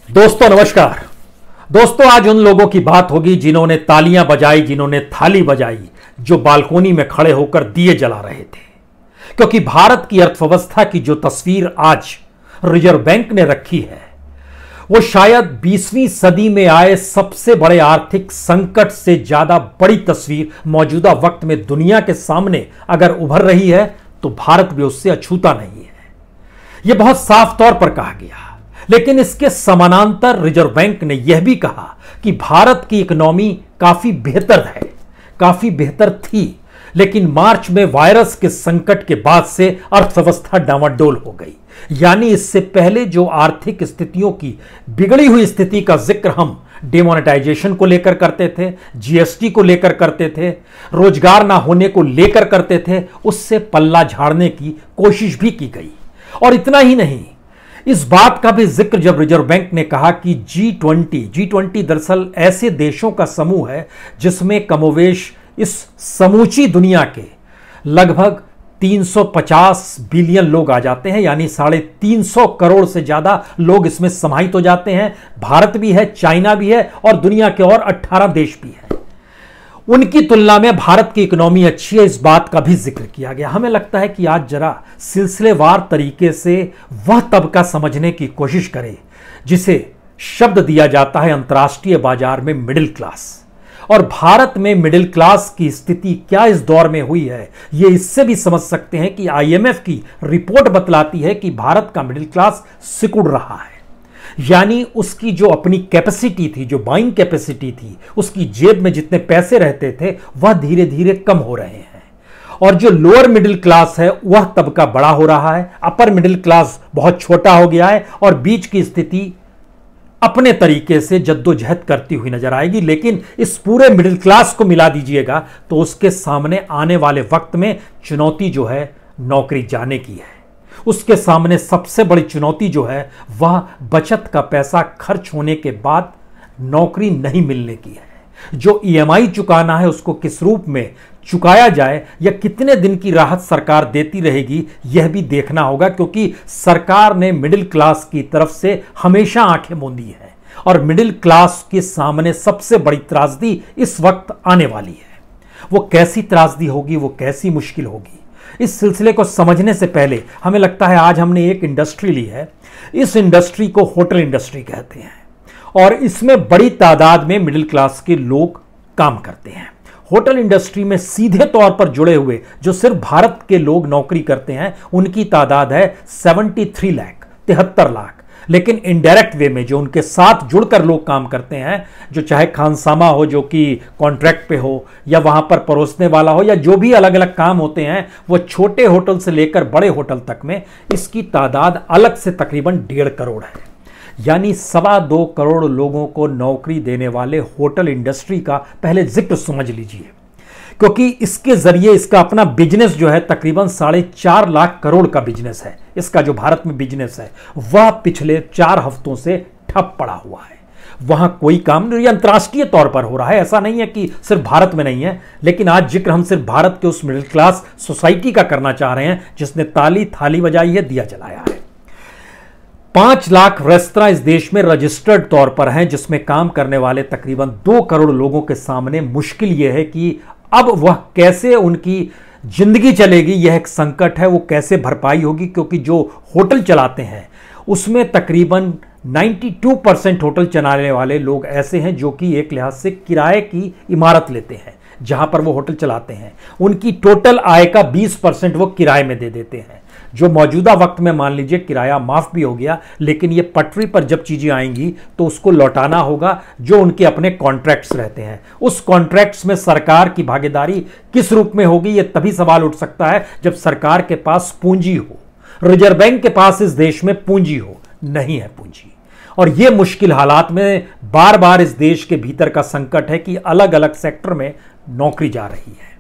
दोस्तों नमस्कार। दोस्तों आज उन लोगों की बात होगी जिन्होंने तालियां बजाई, जिन्होंने थाली बजाई, जो बालकोनी में खड़े होकर दिए जला रहे थे। क्योंकि भारत की अर्थव्यवस्था की जो तस्वीर आज रिजर्व बैंक ने रखी है वो शायद 20वीं सदी में आए सबसे बड़े आर्थिक संकट से ज्यादा बड़ी तस्वीर मौजूदा वक्त में दुनिया के सामने अगर उभर रही है तो भारत भी उससे अछूता नहीं है। यह बहुत साफ तौर पर कहा गया। लेकिन इसके समानांतर रिजर्व बैंक ने यह भी कहा कि भारत की इकोनॉमी काफी बेहतर है, काफी बेहतर थी, लेकिन मार्च में वायरस के संकट के बाद से अर्थव्यवस्था डामाडोल हो गई। यानी इससे पहले जो आर्थिक स्थितियों की बिगड़ी हुई स्थिति का जिक्र हम डिमोनेटाइजेशन को लेकर करते थे, जीएसटी को लेकर करते थे, रोजगार ना होने को लेकर करते थे, उससे पल्ला झाड़ने की कोशिश भी की गई। और इतना ही नहीं, इस बात का भी जिक्र जब रिजर्व बैंक ने कहा कि G20 दरअसल ऐसे देशों का समूह है जिसमें कमोवेश इस समूची दुनिया के लगभग 350 बिलियन लोग आ जाते हैं, यानी 350 करोड़ से ज्यादा लोग इसमें समाहित हो जाते हैं। भारत भी है, चाइना भी है और दुनिया के और 18 देश भी हैं। उनकी तुलना में भारत की इकोनॉमी अच्छी है, इस बात का भी जिक्र किया गया। हमें लगता है कि आज जरा सिलसिलेवार तरीके से वह तबका समझने की कोशिश करें जिसे शब्द दिया जाता है अंतर्राष्ट्रीय बाजार में मिडिल क्लास। और भारत में मिडिल क्लास की स्थिति क्या इस दौर में हुई है, यह इससे भी समझ सकते हैं कि आईएमएफ की रिपोर्ट बतलाती है कि भारत का मिडिल क्लास सिकुड़ रहा है। यानी उसकी जो अपनी कैपेसिटी थी, जो बाइंग कैपेसिटी थी, उसकी जेब में जितने पैसे रहते थे वह धीरे धीरे कम हो रहे हैं। और जो लोअर मिडिल क्लास है वह तबका बड़ा हो रहा है, अपर मिडिल क्लास बहुत छोटा हो गया है और बीच की स्थिति अपने तरीके से जद्दोजहद करती हुई नजर आएगी। लेकिन इस पूरे मिडिल क्लास को मिला दीजिएगा तो उसके सामने आने वाले वक्त में चुनौती जो है नौकरी जाने की है। उसके सामने सबसे बड़ी चुनौती जो है वह बचत का पैसा खर्च होने के बाद नौकरी नहीं मिलने की है। जो ईएमआई चुकाना है उसको किस रूप में चुकाया जाए या कितने दिन की राहत सरकार देती रहेगी यह भी देखना होगा, क्योंकि सरकार ने मिडिल क्लास की तरफ से हमेशा आंखें मूंदी है और मिडिल क्लास के सामने सबसे बड़ी त्रासदी इस वक्त आने वाली है। वो कैसी त्रासदी होगी, वो कैसी मुश्किल होगी, इस सिलसिले को समझने से पहले हमें लगता है आज हमने एक इंडस्ट्री ली है। इस इंडस्ट्री को होटल इंडस्ट्री कहते हैं और इसमें बड़ी तादाद में मिडिल क्लास के लोग काम करते हैं। होटल इंडस्ट्री में सीधे तौर पर जुड़े हुए जो सिर्फ भारत के लोग नौकरी करते हैं उनकी तादाद है 73 लाख, 73 लाख। लेकिन इनडायरेक्ट वे में जो उनके साथ जुड़कर लोग काम करते हैं, जो चाहे खानसामा हो जो कि कॉन्ट्रैक्ट पे हो, या वहां पर परोसने वाला हो, या जो भी अलग अलग काम होते हैं, वो छोटे होटल से लेकर बड़े होटल तक में इसकी तादाद अलग से तकरीबन 1.5 करोड़ है। यानी 2.25 करोड़ लोगों को नौकरी देने वाले होटल इंडस्ट्री का पहले जिक्र समझ लीजिए, क्योंकि इसके जरिए इसका अपना बिजनेस जो है तकरीबन 4.5 लाख करोड़ का बिजनेस है। इसका जो भारत में बिजनेस है वह पिछले 4 हफ्तों से ठप पड़ा हुआ है। वहां कोई काम नहीं, अंतर्राष्ट्रीय तौर पर हो रहा है। ऐसा नहीं है कि सिर्फ भारत में नहीं है, लेकिन आज जिक्र हम सिर्फ भारत के उस मिडिल क्लास सोसाइटी का करना चाह रहे हैं जिसने थाली बजाई है, दिया जलाया है। 5 लाख रेस्तरां इस देश में रजिस्टर्ड तौर पर हैं, जिसमें काम करने वाले तकरीबन 2 करोड़ लोगों के सामने मुश्किल यह है कि अब वह कैसे उनकी जिंदगी चलेगी, यह एक संकट है। वो कैसे भरपाई होगी, क्योंकि जो होटल चलाते हैं उसमें तकरीबन 92% होटल चलाने वाले लोग ऐसे हैं जो कि एक लिहाज से किराए की इमारत लेते हैं जहां पर वो होटल चलाते हैं। उनकी टोटल आय का 20% वो किराए में दे देते हैं, जो मौजूदा वक्त में मान लीजिए किराया माफ भी हो गया, लेकिन ये पटरी पर जब चीजें आएंगी तो उसको लौटाना होगा जो उनके अपने कॉन्ट्रैक्ट्स रहते हैं। उस कॉन्ट्रैक्ट्स में सरकार की भागीदारी किस रूप में होगी, यह तभी सवाल उठ सकता है जब सरकार के पास पूंजी हो। रिजर्व बैंक के पास इस देश में पूंजी हो, नहीं है पूंजी। और यह मुश्किल हालात में बार बार इस देश के भीतर का संकट है कि अलग अलग सेक्टर में नौकरी जा रही है।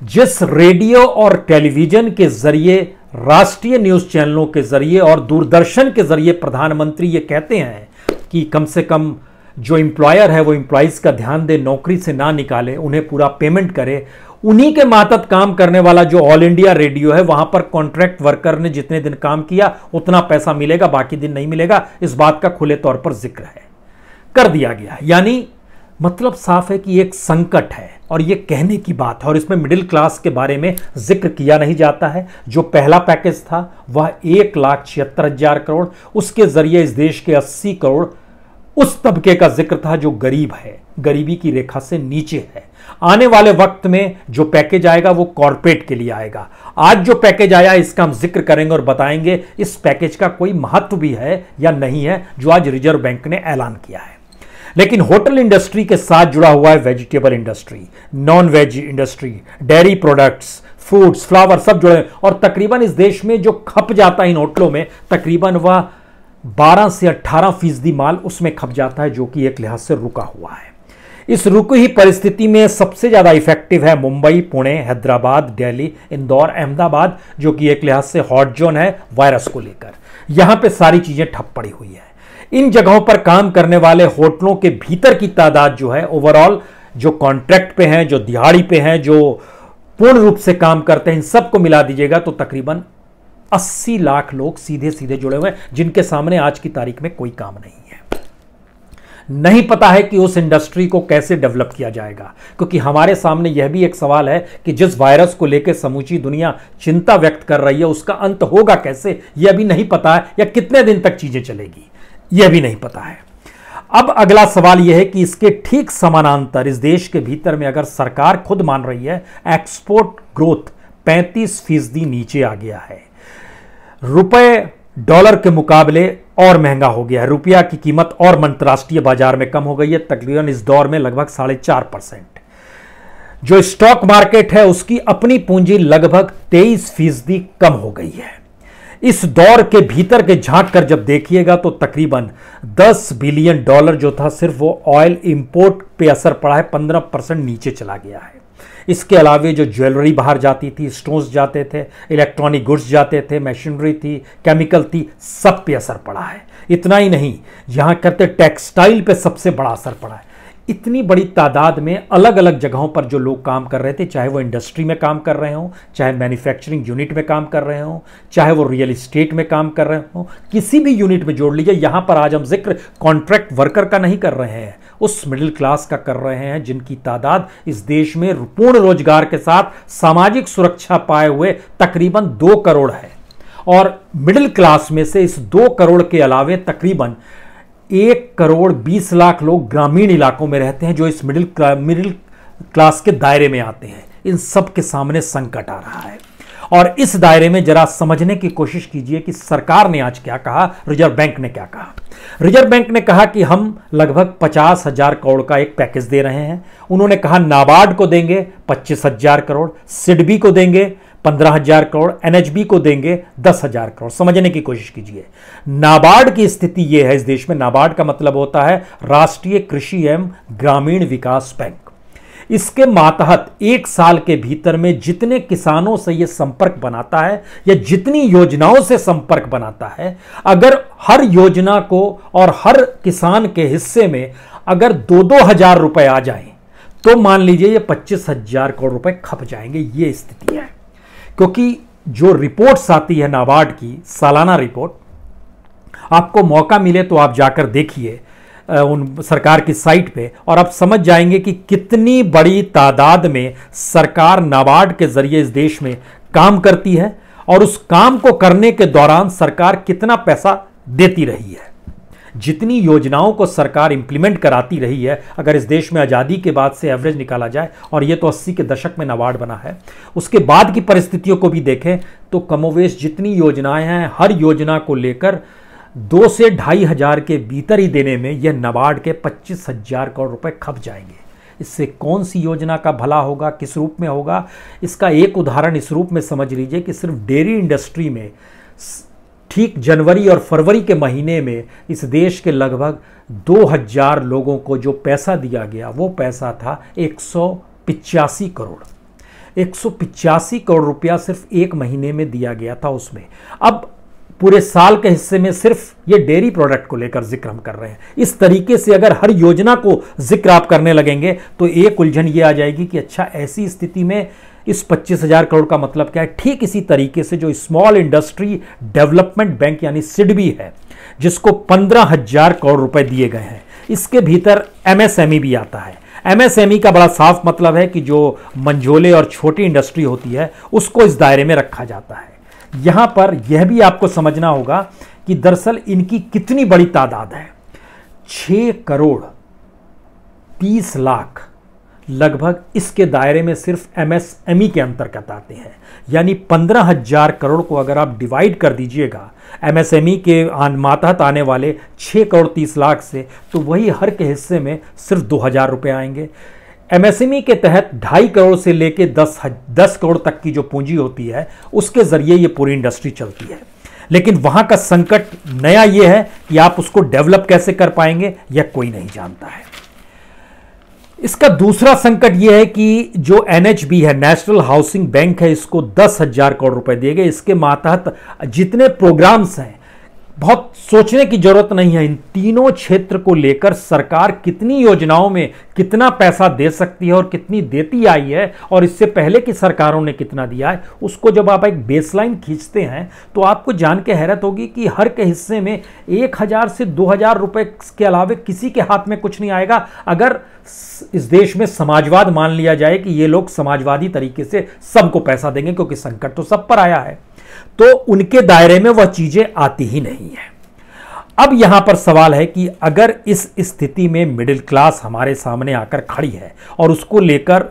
जिस रेडियो और टेलीविजन के जरिए, राष्ट्रीय न्यूज चैनलों के जरिए और दूरदर्शन के जरिए प्रधानमंत्री ये कहते हैं कि कम से कम जो एम्प्लॉयर है वो एम्प्लॉइज का ध्यान दे, नौकरी से ना निकाले, उन्हें पूरा पेमेंट करे, उन्हीं के मातहत काम करने वाला जो ऑल इंडिया रेडियो है, वहां पर कॉन्ट्रैक्ट वर्कर ने जितने दिन काम किया उतना पैसा मिलेगा, बाकी दिन नहीं मिलेगा। इस बात का खुले तौर पर जिक्र है, कर दिया गया। यानी मतलब साफ है कि एक संकट है और ये कहने की बात है। और इसमें मिडिल क्लास के बारे में जिक्र किया नहीं जाता है। जो पहला पैकेज था वह 1,76,000 करोड़, उसके जरिए इस देश के 80 करोड़ उस तबके का जिक्र था जो गरीब है, गरीबी की रेखा से नीचे है। आने वाले वक्त में जो पैकेज आएगा वो कॉर्पोरेट के लिए आएगा। आज जो पैकेज आया इसका हम जिक्र करेंगे और बताएंगे इस पैकेज का कोई महत्व भी है या नहीं है, जो आज रिजर्व बैंक ने ऐलान किया है। लेकिन होटल इंडस्ट्री के साथ जुड़ा हुआ है vegetable industry, non veg industry, dairy products, fruits, flower सब जुड़े। और तकरीबन इस देश में जो खप जाता है इन होटलों में, तकरीबन वह 12 से 18% माल उसमें खप जाता है, जो कि एक लिहाज से रुका हुआ है। इस रुकी हुई परिस्थिति में सबसे ज्यादा इफेक्टिव है मुंबई, पुणे, हैदराबाद, दिल्ली, इंदौर, अहमदाबाद, जो कि एक लिहाज से हॉट जोन है वायरस को लेकर। यहां पे सारी चीजें ठप पड़ी हुई है। इन जगहों पर काम करने वाले होटलों के भीतर की तादाद जो है ओवरऑल, जो कॉन्ट्रैक्ट पे हैं, जो दिहाड़ी पे हैं, जो पूर्ण रूप से काम करते हैं, इन सबको मिला दीजिएगा तो तकरीबन 80 लाख लोग सीधे सीधे जुड़े हुए हैं, जिनके सामने आज की तारीख में कोई काम नहीं है। नहीं पता है कि उस इंडस्ट्री को कैसे डेवलप किया जाएगा, क्योंकि हमारे सामने यह भी एक सवाल है कि जिस वायरस को लेकर समूची दुनिया चिंता व्यक्त कर रही है उसका अंत होगा कैसे, यह अभी नहीं पता है, या कितने दिन तक चीजें चलेगी यह भी नहीं पता है। अब अगला सवाल यह है कि इसके ठीक समानांतर इस देश के भीतर में अगर सरकार खुद मान रही है एक्सपोर्ट ग्रोथ 35% नीचे आ गया है, रुपए डॉलर के मुकाबले और महंगा हो गया है, रुपया की कीमत और अंतरराष्ट्रीय बाजार में कम हो गई है, तकरीबन इस दौर में लगभग 4.5%। जो स्टॉक मार्केट है उसकी अपनी पूंजी लगभग 23% कम हो गई है। इस दौर के भीतर के झांक कर जब देखिएगा तो तकरीबन $10 बिलियन जो था सिर्फ वो ऑयल इंपोर्ट पे असर पड़ा है, 15% नीचे चला गया है। इसके अलावे जो ज्वेलरी बाहर जाती थी, स्टोन्स जाते थे, इलेक्ट्रॉनिक गुड्स जाते थे, मशीनरी थी, केमिकल थी, सब पे असर पड़ा है। इतना ही नहीं, यहां कहते टेक्सटाइल पे सबसे बड़ा असर पड़ा है। इतनी बड़ी तादाद में अलग अलग जगहों पर जो लोग काम कर रहे थे, चाहे वो इंडस्ट्री में काम कर रहे हों, चाहे मैन्युफैक्चरिंग यूनिट में काम कर रहे हों, चाहे वो रियल एस्टेट में काम कर रहे हों, किसी भी यूनिट में जोड़ लीजिए। यहां पर आज हम जिक्र कॉन्ट्रैक्ट वर्कर का नहीं कर रहे हैं, उस मिडिल क्लास का कर रहे हैं जिनकी तादाद इस देश में पूर्ण रोजगार के साथ सामाजिक सुरक्षा पाए हुए तकरीबन 2 करोड़ है। और मिडिल क्लास में से इस 2 करोड़ के अलावे तकरीबन 1,20,00,000 लोग ग्रामीण इलाकों में रहते हैं, जो इस मिडिल क्लास के दायरे में आते हैं। इन सब के सामने संकट आ रहा है। और इस दायरे में जरा समझने की कोशिश कीजिए कि सरकार ने आज क्या कहा, रिजर्व बैंक ने क्या कहा। रिजर्व बैंक ने कहा कि हम लगभग 50,000 करोड़ का एक पैकेज दे रहे हैं। उन्होंने कहा नाबार्ड को देंगे 25,000 करोड़, सिडबी को देंगे 15,000 करोड़, एनएचबी को देंगे 10,000 करोड़। समझने की कोशिश कीजिए। नाबार्ड की स्थिति यह है इस देश में, नाबार्ड का मतलब होता है राष्ट्रीय कृषि एवं ग्रामीण विकास बैंक। इसके मातहत 1 साल के भीतर में जितने किसानों से यह संपर्क बनाता है या जितनी योजनाओं से संपर्क बनाता है, अगर हर योजना को और हर किसान के हिस्से में अगर 2-2 हजार रुपए आ जाएं, तो मान लीजिए ये 25,000 करोड़ रुपए खप जाएंगे। ये स्थिति है। क्योंकि जो रिपोर्ट्स आती है नाबार्ड की सालाना रिपोर्ट, आपको मौका मिले तो आप जाकर देखिए उन सरकार की साइट पे, और आप समझ जाएंगे कि कितनी बड़ी तादाद में सरकार नाबार्ड के जरिए इस देश में काम करती है और उस काम को करने के दौरान सरकार कितना पैसा देती रही है। जितनी योजनाओं को सरकार इंप्लीमेंट कराती रही है, अगर इस देश में आज़ादी के बाद से एवरेज निकाला जाए, और ये तो 80 के दशक में नाबार्ड बना है, उसके बाद की परिस्थितियों को भी देखें तो कमोवेश जितनी योजनाएं हैं, हर योजना को लेकर 2 से 2.5 हजार के भीतर ही देने में यह नाबार्ड के 25,000 करोड़ रुपए खप जाएंगे। इससे कौन सी योजना का भला होगा, किस रूप में होगा, इसका एक उदाहरण इस रूप में समझ लीजिए कि सिर्फ डेयरी इंडस्ट्री में ठीक जनवरी और फरवरी के महीने में इस देश के लगभग 2,000 लोगों को जो पैसा दिया गया वो पैसा था 185 करोड़। 185 करोड़ रुपया सिर्फ एक महीने में दिया गया था उसमें। अब पूरे साल के हिस्से में सिर्फ ये डेयरी प्रोडक्ट को लेकर जिक्र हम कर रहे हैं। इस तरीके से अगर हर योजना को जिक्र आप करने लगेंगे तो एक उलझन ये आ जाएगी कि अच्छा, ऐसी स्थिति में इस 25,000 करोड़ का मतलब क्या है। ठीक इसी तरीके से जो स्मॉल इंडस्ट्री डेवलपमेंट बैंक यानी सिडबी है, जिसको 15,000 करोड़ रुपए दिए गए हैं, इसके भीतर एमएसएमई भी आता है। एमएसएमई का बड़ा साफ मतलब है कि जो मंझोले और छोटी इंडस्ट्री होती है उसको इस दायरे में रखा जाता है। यहां पर यह भी आपको समझना होगा कि दरअसल इनकी कितनी बड़ी तादाद है। 6 करोड़ 30 लाख लगभग इसके दायरे में सिर्फ एमएसएमई के अंतर्गत आते हैं। यानी 15,000 करोड़ को अगर आप डिवाइड कर दीजिएगा एमएसएमई के मातहत आने वाले 6 करोड़ 30 लाख से, तो वही हर के हिस्से में सिर्फ 2,000 रुपये आएंगे। एमएसएमई के तहत 2.5 करोड़ से लेके 10 करोड़ तक की जो पूंजी होती है उसके जरिए ये पूरी इंडस्ट्री चलती है। लेकिन वहां का संकट नया ये है कि आप उसको डेवलप कैसे कर पाएंगे यह कोई नहीं जानता है। इसका दूसरा संकट यह है कि जो एनएचबी है, नेशनल हाउसिंग बैंक है, इसको 10,000 करोड़ रुपए दिए गए। इसके मातहत जितने प्रोग्राम्स हैं, बहुत सोचने की जरूरत नहीं है। इन तीनों क्षेत्र को लेकर सरकार कितनी योजनाओं में कितना पैसा दे सकती है और कितनी देती आई है और इससे पहले की सरकारों ने कितना दिया है, उसको जब आप एक बेसलाइन खींचते हैं तो आपको जान के हैरत होगी कि हर के हिस्से में 1,000 से 2,000 रुपए के अलावे किसी के हाथ में कुछ नहीं आएगा। अगर इस देश में समाजवाद मान लिया जाए कि ये लोग समाजवादी तरीके से सबको पैसा देंगे, क्योंकि संकट तो सब पर आया है, तो उनके दायरे में वह चीजें आती ही नहीं है। अब यहां पर सवाल है कि अगर इस स्थिति में मिडिल क्लास हमारे सामने आकर खड़ी है और उसको लेकर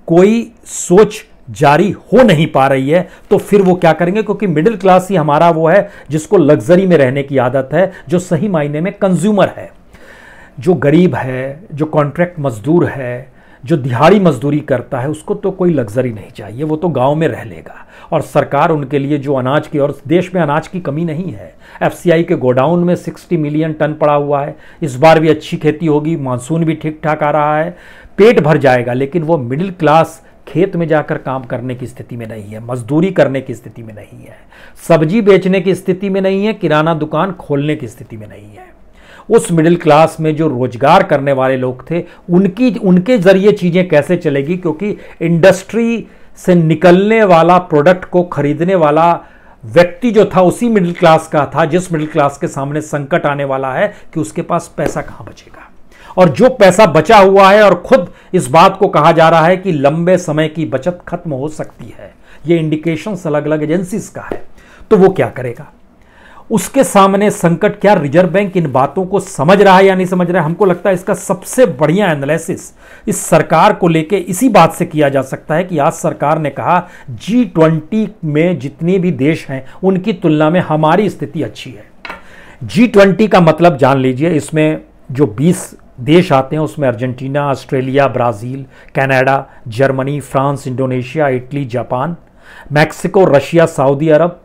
कोई सोच जारी हो नहीं पा रही है, तो फिर वो क्या करेंगे? क्योंकि मिडिल क्लास ही हमारा वो है जिसको लग्जरी में रहने की आदत है, जो सही मायने में कंज्यूमर है। जो गरीब है, जो कॉन्ट्रैक्ट मजदूर है, जो दिहाड़ी मजदूरी करता है, उसको तो कोई लग्जरी नहीं चाहिए, वो तो गांव में रह लेगा। और सरकार उनके लिए जो अनाज की, और देश में अनाज की कमी नहीं है, एफसीआई के गोडाउन में 60 मिलियन टन पड़ा हुआ है। इस बार भी अच्छी खेती होगी, मानसून भी ठीक ठाक आ रहा है, पेट भर जाएगा। लेकिन वो मिडिल क्लास खेत में जाकर काम करने की स्थिति में नहीं है, मजदूरी करने की स्थिति में नहीं है, सब्जी बेचने की स्थिति में नहीं है, किराना दुकान खोलने की स्थिति में नहीं है। उस मिडिल क्लास में जो रोजगार करने वाले लोग थे, उनके जरिए चीजें कैसे चलेगी? क्योंकि इंडस्ट्री से निकलने वाला प्रोडक्ट को खरीदने वाला व्यक्ति जो था उसी मिडिल क्लास का था, जिस मिडिल क्लास के सामने संकट आने वाला है कि उसके पास पैसा कहां बचेगा। और जो पैसा बचा हुआ है, और खुद इस बात को कहा जा रहा है कि लंबे समय की बचत खत्म हो सकती है, ये इंडिकेशंस अलग अलग एजेंसीज का है, तो वो क्या करेगा? उसके सामने संकट क्या रिजर्व बैंक इन बातों को समझ रहा है या नहीं समझ रहा है? हमको लगता है इसका सबसे बढ़िया एनालिसिस इस सरकार को लेके इसी बात से किया जा सकता है कि आज सरकार ने कहा G20 में जितने भी देश हैं उनकी तुलना में हमारी स्थिति अच्छी है। G20 का मतलब जान लीजिए, इसमें जो 20 देश आते हैं उसमें Argentina, Australia, Brazil, Canada, Germany, France, Indonesia, Italy, Japan, Mexico, Russia, Saudi Arab,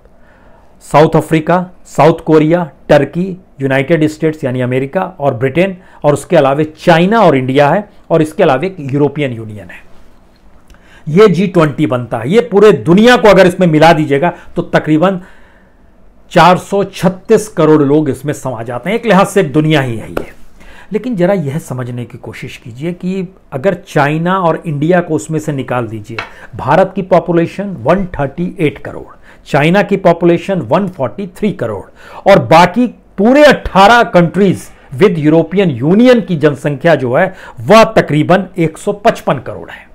South Africa, South Korea, Turkey, United States यानी अमेरिका और ब्रिटेन, और उसके अलावा चाइना और इंडिया है, और इसके अलावा यूरोपियन यूनियन है। ये G20 बनता है। ये पूरे दुनिया को अगर इसमें मिला दीजिएगा तो तकरीबन 436 करोड़ लोग इसमें समा जाते हैं। एक लिहाज से एक दुनिया ही है ये। लेकिन जरा यह समझने की कोशिश कीजिए कि अगर चाइना और इंडिया को उसमें से निकाल दीजिए, भारत की पॉपुलेशन 138 करोड़, चाइना की पॉपुलेशन 143 करोड़ और बाकी पूरे 18 कंट्रीज विद यूरोपियन यूनियन की जनसंख्या जो है वह तकरीबन 155 करोड़ है।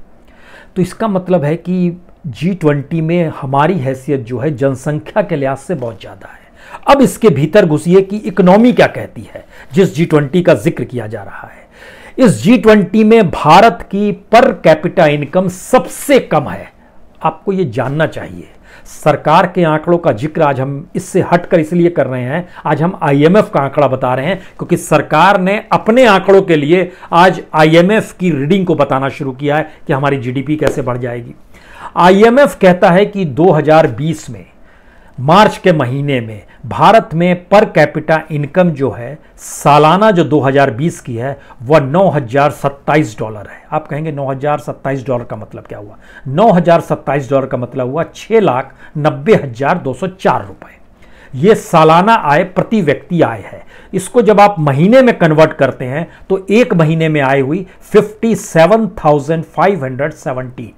तो इसका मतलब है कि G20 में हमारी हैसियत जो है जनसंख्या के लिहाज से बहुत ज्यादा है। अब इसके भीतर घुसिए कि इकोनॉमी क्या कहती है जिस G20 का जिक्र किया जा रहा है। इस G20 में भारत की पर कैपिटा इनकम सबसे कम है। आपको यह जानना चाहिए। सरकार के आंकड़ों का जिक्र आज हम इससे हटकर इसलिए कर रहे हैं, आज हम IMF का आंकड़ा बता रहे हैं क्योंकि सरकार ने अपने आंकड़ों के लिए आज IMF की रीडिंग को बताना शुरू किया है कि हमारी GDP कैसे बढ़ जाएगी। IMF कहता है कि 2020 में मार्च के महीने में भारत में पर कैपिटा इनकम जो है सालाना जो 2020 की है वह $9,027 है। आप कहेंगे $9,027 का मतलब क्या हुआ? $9,027 का मतलब हुआ 6,90,204 रुपए। यह सालाना आय प्रति व्यक्ति आय है। इसको जब आप महीने में कन्वर्ट करते हैं तो एक महीने में आय हुई 57,570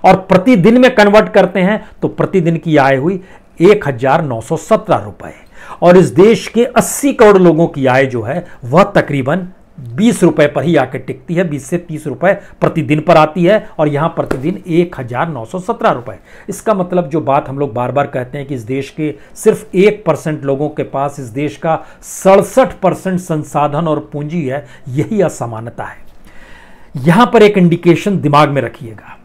और प्रतिदिन में कन्वर्ट करते हैं तो प्रतिदिन की आय हुई 1,917 रुपए। और इस देश के 80 करोड़ लोगों की आय जो है वह तकरीबन 20 रुपए पर ही आकर टिकती है, 20 से 30 रुपए प्रतिदिन पर आती है और यहां प्रतिदिन 1,917 रुपए। इसका मतलब जो बात हम लोग बार बार कहते हैं कि इस देश के सिर्फ 1% लोगों के पास इस देश का 67% संसाधन और पूंजी है, यही असमानता है। यहां पर एक इंडिकेशन दिमाग में रखिएगा,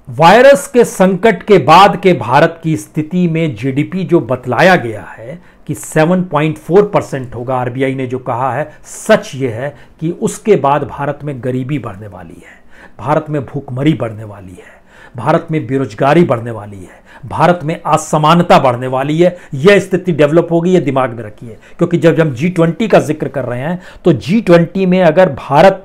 वायरस के संकट के बाद के भारत की स्थिति में जीडीपी जो बतलाया गया है कि 7.4% होगा, आरबीआई ने जो कहा है, सच यह है कि उसके बाद भारत में गरीबी बढ़ने वाली है, भारत में भूखमरी बढ़ने वाली है, भारत में बेरोजगारी बढ़ने वाली है, भारत में असमानता बढ़ने वाली है। यह स्थिति डेवलप होगी, यह दिमाग में रखिए। क्योंकि जब हम G20 का जिक्र कर रहे हैं तो G20 में अगर भारत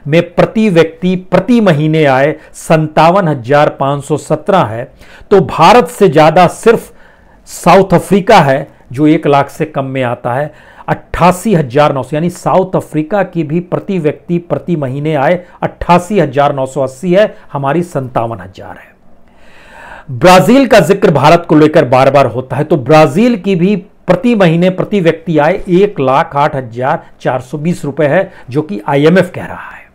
में प्रति व्यक्ति प्रति महीने आय 57,517 है तो भारत से ज्यादा सिर्फ साउथ अफ्रीका है जो 1 लाख से कम में आता है 88,900, यानी साउथ अफ्रीका की भी प्रति व्यक्ति प्रति महीने आय 88,980 है, हमारी 57,000 है। ब्राजील का जिक्र भारत को लेकर बार बार होता है तो ब्राजील की भी प्रति महीने प्रति व्यक्ति आय 1,08,420 रुपए है, जो कि IMF कह रहा है।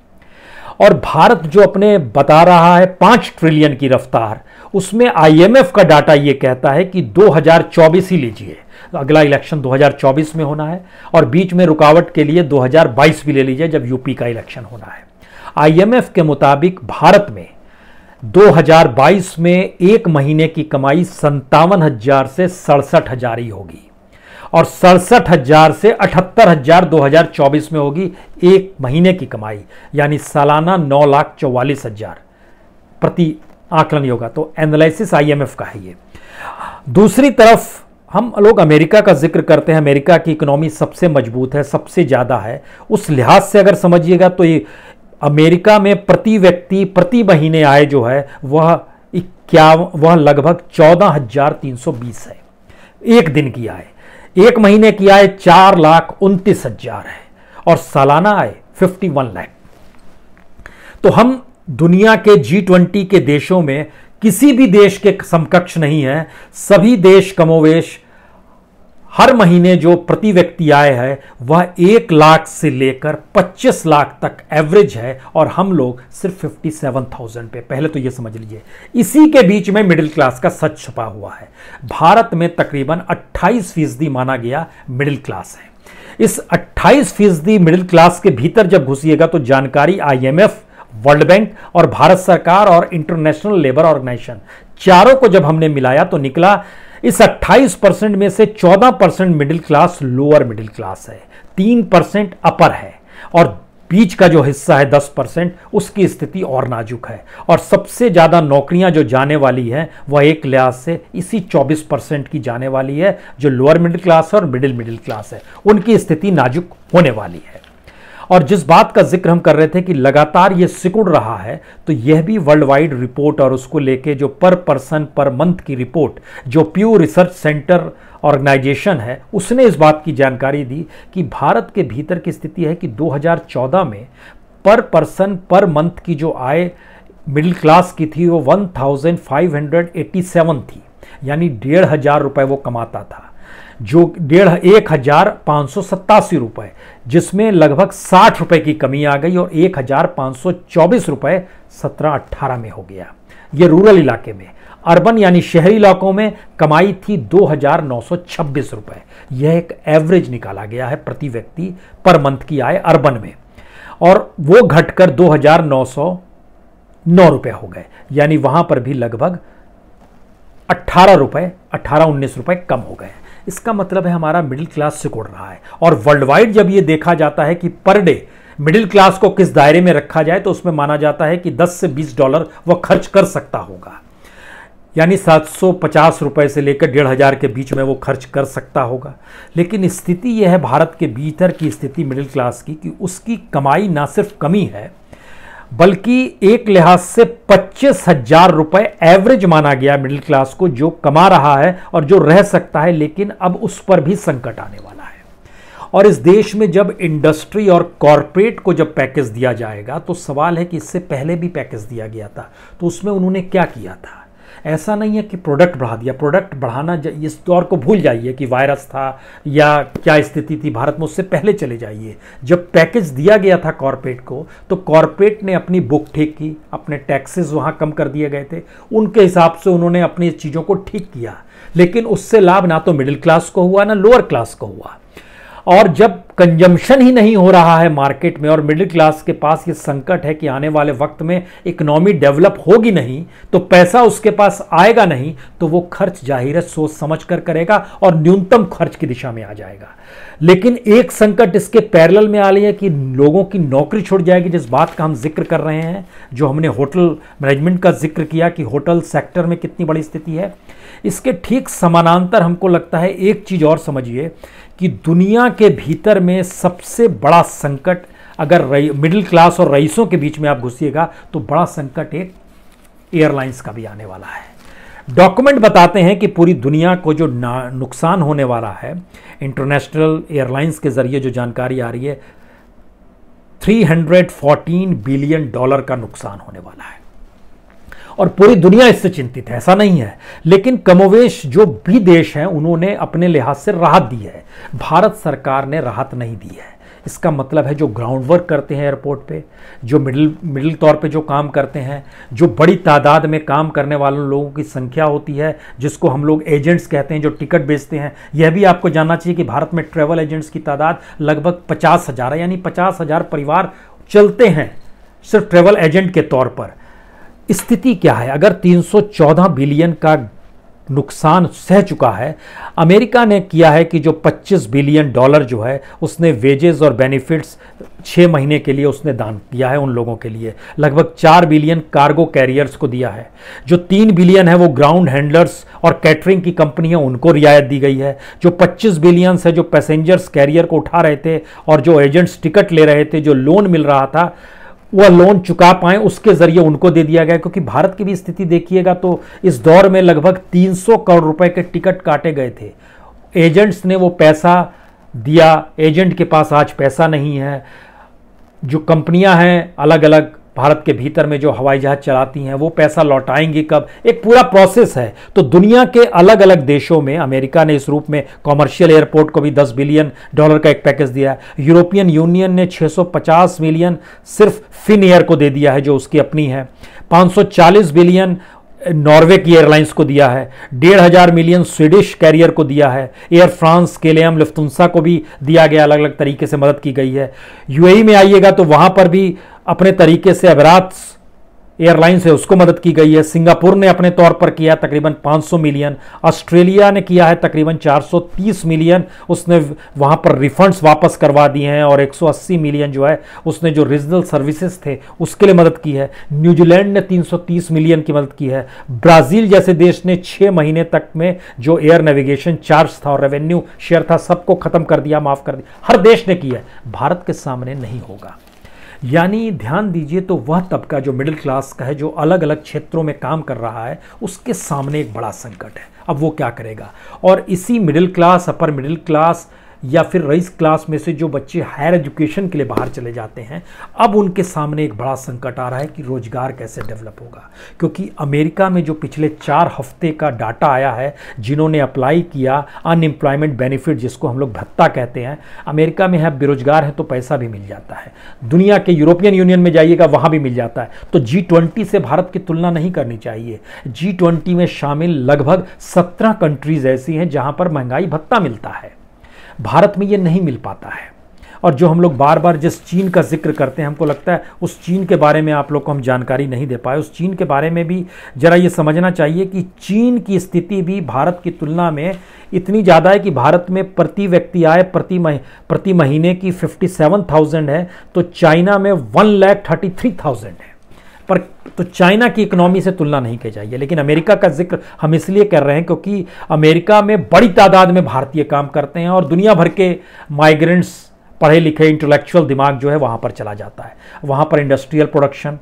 और भारत जो अपने बता रहा है 5 ट्रिलियन की रफ्तार, उसमें IMF का डाटा यह कहता है कि 2024 ही लीजिए, अगला इलेक्शन 2024 में होना है और बीच में रुकावट के लिए 2022 भी ले लीजिए जब यूपी का इलेक्शन होना है। IMF के मुताबिक भारत में 2022 में एक महीने की कमाई 57,000 से 67,000 ही होगी और 67,000 से 78,000 2024 में होगी एक महीने की कमाई, यानी सालाना 9,44,000 प्रति आकलन होगा। तो एनालिसिस IMF का है ये। दूसरी तरफ हम लोग अमेरिका का जिक्र करते हैं, अमेरिका की इकोनॉमी सबसे मजबूत है, सबसे ज़्यादा है। उस लिहाज से अगर समझिएगा तो ये अमेरिका में प्रति व्यक्ति प्रति महीने आय जो है वह लगभग 14,320 है एक दिन की आय। एक महीने की आय 4,29,000 है और सालाना आय 51 लाख। तो हम दुनिया के G20 के देशों में किसी भी देश के समकक्ष नहीं है। सभी देश कमोवेश हर महीने जो प्रति व्यक्ति आय है वह 1 लाख से लेकर 25 लाख तक एवरेज है और हम लोग सिर्फ 57,000 पे। पहले तो ये समझ लीजिए, इसी के बीच में मिडिल क्लास का सच छुपा हुआ है। भारत में तकरीबन 28% माना गया मिडिल क्लास है। इस 28% मिडिल क्लास के भीतर जब घुसिएगा तो जानकारी IMF, वर्ल्ड बैंक और भारत सरकार और इंटरनेशनल लेबर ऑर्गेनाइजेशन चारों को जब हमने मिलाया तो निकला इस 28% में से 14% middle class lower middle class है, 3% अपर है और बीच का जो हिस्सा है 10% उसकी स्थिति और नाजुक है। और सबसे ज्यादा नौकरियां जो जाने वाली हैं वह एक लिहाज से इसी 24% की जाने वाली है जो लोअर मिडिल क्लास और मिडिल क्लास है, उनकी स्थिति नाजुक होने वाली है। और जिस बात का जिक्र हम कर रहे थे कि लगातार ये सिकुड़ रहा है, तो यह भी वर्ल्ड वाइड रिपोर्ट और उसको लेके जो पर पर्सन पर मंथ की रिपोर्ट जो प्यू रिसर्च सेंटर ऑर्गेनाइजेशन है उसने इस बात की जानकारी दी कि भारत के भीतर की स्थिति है कि 2014 में पर पर्सन पर मंथ की जो आय मिडिल क्लास की थी वो 1,587 थी, यानी 1,500 रुपए वो कमाता था, जो 1,587 रुपए, जिसमें लगभग 60 रुपए की कमी आ गई और 1,524 रुपए 17-18 में हो गया। ये रूरल इलाके में। अर्बन यानी शहरी इलाकों में कमाई थी 2,926 रुपए। यह एक एवरेज निकाला गया है प्रति व्यक्ति पर मंथ की आय अर्बन में, और वो घटकर 2,909 रुपए हो गए, यानी वहां पर भी लगभग 18-19 रुपए कम हो गए। इसका मतलब है हमारा मिडिल क्लास सिकुड़ रहा है। और वर्ल्ड वाइड जब ये देखा जाता है कि पर डे मिडिल क्लास को किस दायरे में रखा जाए तो उसमें माना जाता है कि 10 से 20 डॉलर वह खर्च कर सकता होगा, यानी 750 रुपए से लेकर 1,500 के बीच में वो खर्च कर सकता होगा। लेकिन स्थिति यह है भारत के भीतर की स्थिति मिडिल क्लास की कि उसकी कमाई ना सिर्फ कमी है बल्कि एक लिहाज से 25,000 रुपए एवरेज माना गया मिडिल क्लास को, जो कमा रहा है और जो रह सकता है, लेकिन अब उस पर भी संकट आने वाला है। और इस देश में जब इंडस्ट्री और कॉरपोरेट को जब पैकेज दिया जाएगा तो सवाल है कि इससे पहले भी पैकेज दिया गया था, तो उसमें उन्होंने क्या किया था। ऐसा नहीं है कि प्रोडक्ट बढ़ा दिया, प्रोडक्ट बढ़ाना इस दौर को भूल जाइए कि वायरस था या क्या स्थिति थी भारत में, उससे पहले चले जाइए। जब पैकेज दिया गया था कॉरपोरेट को, तो कॉरपोरेट ने अपनी बुक ठीक की, अपने टैक्सेस वहां कम कर दिए गए थे, उनके हिसाब से उन्होंने अपनी चीज़ों को ठीक किया, लेकिन उससे लाभ ना तो मिडिल क्लास को हुआ ना लोअर क्लास को हुआ। और जब कंजम्पशन ही नहीं हो रहा है मार्केट में और मिडिल क्लास के पास ये संकट है कि आने वाले वक्त में इकोनॉमी डेवलप होगी नहीं, तो पैसा उसके पास आएगा नहीं, तो वो खर्च जाहिर है सोच समझ कर करेगा और न्यूनतम खर्च की दिशा में आ जाएगा। लेकिन एक संकट इसके पैरेलल में आ रही है कि लोगों की नौकरी छूट जाएगी, जिस बात का हम जिक्र कर रहे हैं, जो हमने होटल मैनेजमेंट का जिक्र किया कि होटल सेक्टर में कितनी बड़ी स्थिति है। इसके ठीक समानांतर हमको लगता है एक चीज और समझिए कि दुनिया के भीतर में सबसे बड़ा संकट, अगर मिडिल क्लास और रईसों के बीच में आप घुसिएगा तो बड़ा संकट एक एयरलाइंस का भी आने वाला है। डॉक्यूमेंट बताते हैं कि पूरी दुनिया को जो नुकसान होने वाला है, इंटरनेशनल एयरलाइंस के जरिए जो जानकारी आ रही है, $314 बिलियन का नुकसान होने वाला है और पूरी दुनिया इससे चिंतित है। ऐसा नहीं है, लेकिन कमोवेश जो भी देश हैं उन्होंने अपने लिहाज से राहत दी है, भारत सरकार ने राहत नहीं दी है। इसका मतलब है जो ग्राउंड वर्क करते हैं एयरपोर्ट पे, जो मिडिल तौर पे जो काम करते हैं, जो बड़ी तादाद में काम करने वाले लोगों की संख्या होती है, जिसको हम लोग एजेंट्स कहते हैं, जो टिकट बेचते हैं। यह भी आपको जानना चाहिए कि भारत में ट्रैवल एजेंट्स की तादाद लगभग 50,000 है, यानी 50,000 परिवार चलते हैं सिर्फ ट्रैवल एजेंट के तौर पर। स्थिति क्या है? अगर 314 बिलियन का नुकसान सह चुका है, अमेरिका ने किया है कि जो $25 बिलियन जो है उसने वेजेस और बेनिफिट्स 6 महीने के लिए उसने दान किया है उन लोगों के लिए। लगभग 4 बिलियन कार्गो कैरियर्स को दिया है। जो 3 बिलियन है वो ग्राउंड हैंडलर्स और कैटरिंग की कंपनियां, उनको रियायत दी गई है। जो 25 बिलियन है जो पैसेंजर्स कैरियर को उठा रहे थे और जो एजेंट्स टिकट ले रहे थे, जो लोन मिल रहा था वह लोन चुका पाएं, उसके जरिए उनको दे दिया गया। क्योंकि भारत की भी स्थिति देखिएगा तो इस दौर में लगभग 300 करोड़ रुपए के टिकट काटे गए थे, एजेंट्स ने वो पैसा दिया, एजेंट के पास आज पैसा नहीं है। जो कंपनियां हैं अलग अलग भारत के भीतर में जो हवाई जहाज चलाती हैं, वो पैसा लौटाएंगी कब, एक पूरा प्रोसेस है। तो दुनिया के अलग अलग देशों में अमेरिका ने इस रूप में कॉमर्शियल एयरपोर्ट को भी $10 बिलियन का एक पैकेज दिया है। यूरोपियन यूनियन ने 650 मिलियन सिर्फ फिन एयर को दे दिया है जो उसकी अपनी है। 540 बिलियन नॉर्वे की एयरलाइंस को दिया है। 1,500 मिलियन स्वीडिश कैरियर को दिया है। एयर फ्रांस, केलएम, लुफ्थांसा को भी दिया गया, अलग अलग तरीके से मदद की गई है। यूएई में आइएगा तो वहां पर भी अपने तरीके से एमिरेट्स एयरलाइंस है उसको मदद की गई है। सिंगापुर ने अपने तौर पर किया तकरीबन 500 मिलियन। ऑस्ट्रेलिया ने किया है तकरीबन 430 मिलियन, उसने वहां पर रिफंड्स वापस करवा दिए हैं। और 180 मिलियन जो है उसने जो रीजनल सर्विसेज थे उसके लिए मदद की है। न्यूजीलैंड ने 330 मिलियन की मदद की है। ब्राजील जैसे देश ने 6 महीने तक में जो एयर नेविगेशन चार्ज था और रेवेन्यू शेयर था सबको खत्म कर दिया, माफ कर दिया। हर देश ने किया है, भारत के सामने नहीं होगा। यानी ध्यान दीजिए, तो वह तबका जो मिडिल क्लास का है, जो अलग अलग क्षेत्रों में काम कर रहा है, उसके सामने एक बड़ा संकट है। अब वो क्या करेगा? और इसी middle class, upper middle class या फिर रईस क्लास में से जो बच्चे हायर एजुकेशन के लिए बाहर चले जाते हैं, अब उनके सामने एक बड़ा संकट आ रहा है कि रोजगार कैसे डेवलप होगा। क्योंकि अमेरिका में जो पिछले 4 हफ्ते का डाटा आया है, जिन्होंने अप्लाई किया अनएम्प्लॉयमेंट बेनिफिट, जिसको हम लोग भत्ता कहते हैं, अमेरिका में है बेरोजगार है तो पैसा भी मिल जाता है। दुनिया के यूरोपियन यूनियन में जाइएगा वहां भी मिल जाता है। तो G20 से भारत की तुलना नहीं करनी चाहिए। G20 में शामिल लगभग 17 कंट्रीज ऐसी हैं जहां पर महंगाई भत्ता मिलता है। भारत में ये नहीं मिल पाता है। और जो हम लोग बार बार जिस चीन का जिक्र करते हैं, हमको लगता है उस चीन के बारे में आप लोग को हम जानकारी नहीं दे पाए। उस चीन के बारे में भी जरा ये समझना चाहिए कि चीन की स्थिति भी भारत की तुलना में इतनी ज़्यादा है कि भारत में प्रति व्यक्ति आय प्रति महीने की 57,000 है, तो चाइना में 1,33,000 है। पर तो चाइना की इकोनॉमी से तुलना नहीं की जाइए। लेकिन अमेरिका का जिक्र हम इसलिए कर रहे हैं क्योंकि अमेरिका में बड़ी तादाद में भारतीय काम करते हैं और दुनिया भर के माइग्रेंट्स पढ़े लिखे इंटेलेक्चुअल दिमाग जो है वहाँ पर चला जाता है। वहाँ पर इंडस्ट्रियल प्रोडक्शन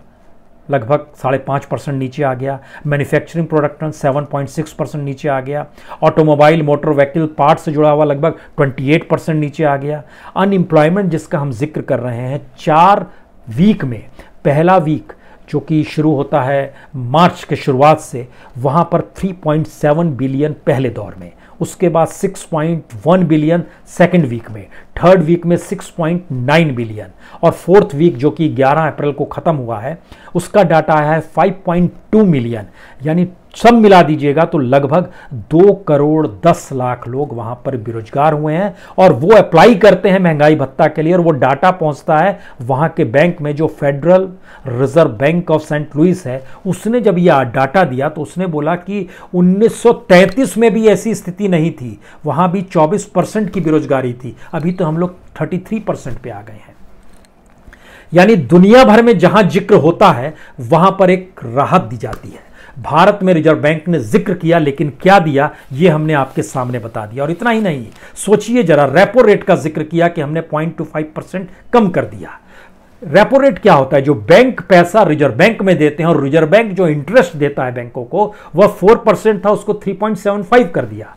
लगभग 5.5% नीचे आ गया, मैन्युफैक्चरिंग प्रोडक्शन 7.6% नीचे आ गया, ऑटोमोबाइल मोटर व्हीकल पार्ट से जुड़ा हुआ लगभग 28% नीचे आ गया। अनएम्प्लॉयमेंट जिसका हम जिक्र कर रहे हैं 4 वीक में, पहला वीक जो कि शुरू होता है मार्च के शुरुआत से, वहाँ पर 3.7 बिलियन पहले दौर में, उसके बाद 6.1 बिलियन सेकेंड वीक में, थर्ड वीक में 6.9 बिलियन और फोर्थ वीक जो कि 11 अप्रैल को ख़त्म हुआ है उसका डाटा आया है 5.2 मिलियन। यानी सब मिला दीजिएगा तो लगभग 2 करोड़ 10 लाख लोग वहाँ पर बेरोजगार हुए हैं और वो अप्लाई करते हैं महंगाई भत्ता के लिए और वो डाटा पहुँचता है वहाँ के बैंक में जो federal reserve bank of Saint Louis है। उसने जब यह डाटा दिया तो उसने बोला कि 1933 में भी ऐसी स्थिति नहीं थी, वहाँ भी 24% की बेरोजगारी थी, अभी तो हम लोग 33% पे आ गए हैं। यानी दुनिया भर में जहां जिक्र होता है वहां पर एक राहत दी जाती है। भारत में रिजर्व बैंक ने जिक्र किया लेकिन क्या दिया ये हमने आपके सामने बता दिया। और इतना ही नहीं, सोचिए जरा, रेपो रेट का जिक्र किया कि हमने 0.25% कम कर दिया। रेपो रेट क्या होता है? जो बैंक पैसा रिजर्व बैंक में देते हैं और रिजर्व बैंक जो इंटरेस्ट देता है बैंकों को वह 4% था, उसको 3.75 कर दिया।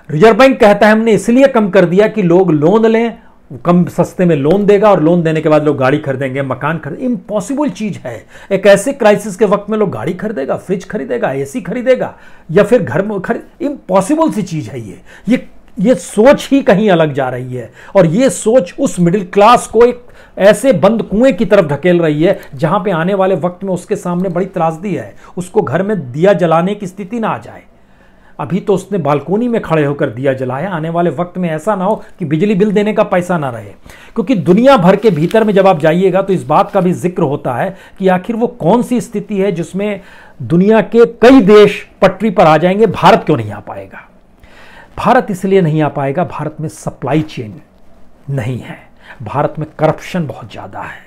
रिजर्व बैंक कहता है हमने इसलिए कम कर दिया कि लोग लोन लें, कम सस्ते में लोन देगा और लोन देने के बाद लोग गाड़ी खरीदेंगे, मकान खरीदेंगे। इम्पॉसिबल चीज है। एक ऐसे क्राइसिस के वक्त में लोग गाड़ी खरीदेगा, फ्रिज खरीदेगा, एसी खरीदेगा या फिर घर में इम्पॉसिबल सी चीज है ये सोच ही कहीं अलग जा रही है और ये सोच उस मिडिल क्लास को एक ऐसे बंद कुएं की तरफ ढकेल रही है जहां पे आने वाले वक्त में उसके सामने बड़ी त्रासदी है, उसको घर में दिया जलाने की स्थिति ना आ जाए। अभी तो उसने बालकोनी में खड़े होकर दिया जलाया, आने वाले वक्त में ऐसा ना हो कि बिजली बिल देने का पैसा ना रहे। क्योंकि दुनिया भर के भीतर में जब आप जाइएगा तो इस बात का भी जिक्र होता है कि आखिर वो कौन सी स्थिति है जिसमें दुनिया के कई देश पटरी पर आ जाएंगे, भारत क्यों नहीं आ पाएगा? भारत इसलिए नहीं आ पाएगा, भारत में सप्लाई चेन नहीं है, भारत में करप्शन बहुत ज़्यादा है।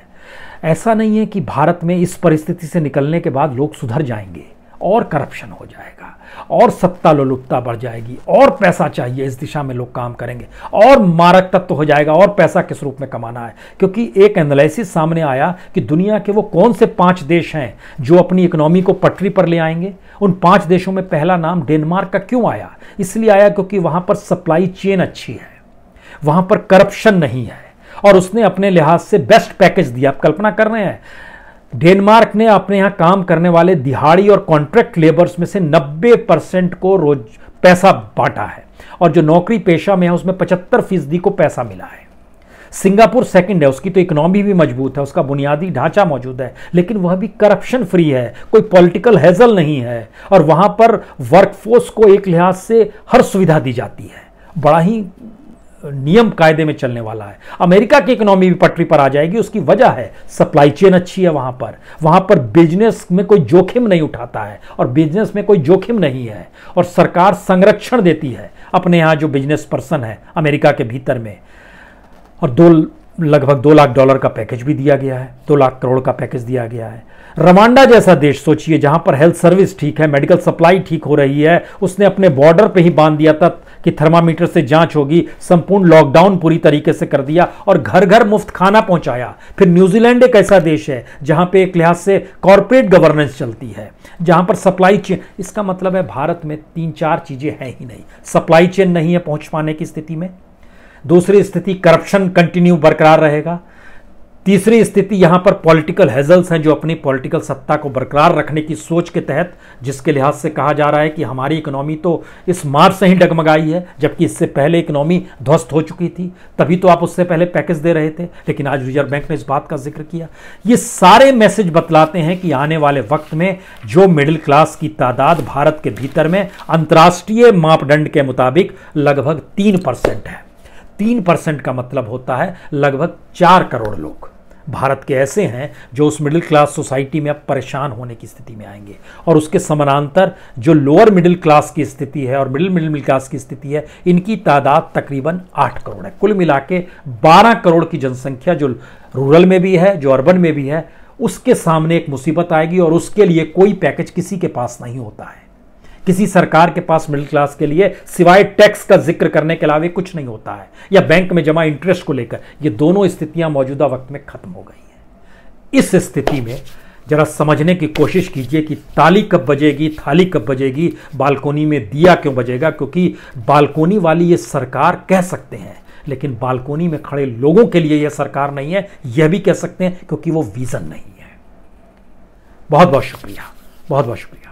ऐसा नहीं है कि भारत में इस परिस्थिति से निकलने के बाद लोग सुधर जाएंगे, और करप्शन हो जाएगा और सत्ता लोलुपता बढ़ जाएगी और पैसा चाहिए, इस दिशा में लोग काम करेंगे और मारक तत्व हो जाएगा और पैसा किस रूप में कमाना है। क्योंकि एक एनालिसिस सामने आया कि दुनिया के वो कौन से 5 देश हैं जो अपनी इकोनॉमी को पटरी पर ले आएंगे। उन 5 देशों में पहला नाम डेनमार्क का क्यों आया? इसलिए आया क्योंकि वहां पर सप्लाई चेन अच्छी है, वहां पर करप्शन नहीं है और उसने अपने लिहाज से बेस्ट पैकेज दिया। आप कल्पना कर रहे हैं, डेनमार्क ने अपने यहां काम करने वाले दिहाड़ी और कॉन्ट्रैक्ट लेबर्स में से 90% को रोज पैसा बांटा है और जो नौकरी पेशा में है उसमें 75% को पैसा मिला है। सिंगापुर सेकंड है, उसकी तो इकोनॉमी भी मजबूत है, उसका बुनियादी ढांचा मौजूद है, लेकिन वह भी करप्शन फ्री है, कोई पॉलिटिकल हैजल नहीं है और वहां पर वर्कफोर्स को एक लिहाज से हर सुविधा दी जाती है, बड़ा ही नियम कायदे में चलने वाला है। अमेरिका की इकोनॉमी भी पटरी पर आ जाएगी, उसकी वजह है सप्लाई चेन अच्छी है। वहां पर बिजनेस में कोई जोखिम नहीं उठाता है और बिजनेस में कोई जोखिम नहीं है और सरकार संरक्षण देती है अपने यहां जो बिजनेस पर्सन है अमेरिका के भीतर में। और लगभग $2 लाख का पैकेज भी दिया गया है, 2 लाख करोड़ का पैकेज दिया गया है। रवांडा जैसा देश सोचिए, जहां पर हेल्थ सर्विस ठीक है, मेडिकल सप्लाई ठीक हो रही है, उसने अपने बॉर्डर पे ही बांध दिया था कि थर्मामीटर से जांच होगी, संपूर्ण लॉकडाउन पूरी तरीके से कर दिया और घर घर मुफ्त खाना पहुंचाया। फिर न्यूजीलैंड एक ऐसा देश है जहां पे एक लिहाज से कॉर्पोरेट गवर्नेंस चलती है, जहां पर सप्लाई चेन, इसका मतलब है भारत में 3-4 चीजें हैं ही नहीं। सप्लाई चेन नहीं है पहुंच पाने की स्थिति में, दूसरी स्थिति करप्शन कंटिन्यू बरकरार रहेगा, तीसरी स्थिति यहां पर पॉलिटिकल हेजल्स हैं जो अपनी पॉलिटिकल सत्ता को बरकरार रखने की सोच के तहत, जिसके लिहाज से कहा जा रहा है कि हमारी इकोनॉमी तो इस मार्च से ही डगमगाई है, जबकि इससे पहले इकोनॉमी ध्वस्त हो चुकी थी, तभी तो आप उससे पहले पैकेज दे रहे थे। लेकिन आज रिजर्व बैंक ने इस बात का जिक्र किया। ये सारे मैसेज बतलाते हैं कि आने वाले वक्त में जो मिडिल क्लास की तादाद भारत के भीतर में अंतर्राष्ट्रीय मापदंड के मुताबिक लगभग 3% है। 3% का मतलब होता है लगभग 4 करोड़ लोग भारत के ऐसे हैं जो उस मिडिल क्लास सोसाइटी में अब परेशान होने की स्थिति में आएंगे और उसके समानांतर जो लोअर मिडिल क्लास की स्थिति है और मिडिल क्लास की स्थिति है, इनकी तादाद तकरीबन 8 करोड़ है। कुल मिला के 12 करोड़ की जनसंख्या जो रूरल में भी है, जो अर्बन में भी है, उसके सामने एक मुसीबत आएगी और उसके लिए कोई पैकेज किसी के पास नहीं होता है। किसी सरकार के पास मिडिल क्लास के लिए सिवाय टैक्स का जिक्र करने के अलावा कुछ नहीं होता है, या बैंक में जमा इंटरेस्ट को लेकर। ये दोनों स्थितियां मौजूदा वक्त में खत्म हो गई हैं। इस स्थिति में जरा समझने की कोशिश कीजिए कि ताली कब बजेगी, थाली कब बजेगी, बालकोनी में दिया क्यों बजेगा। क्योंकि बालकोनी वाली ये सरकार कह सकते हैं, लेकिन बालकोनी में खड़े लोगों के लिए यह सरकार नहीं है, यह भी कह सकते हैं, क्योंकि वो विजन नहीं है। बहुत बहुत शुक्रिया, बहुत बहुत शुक्रिया।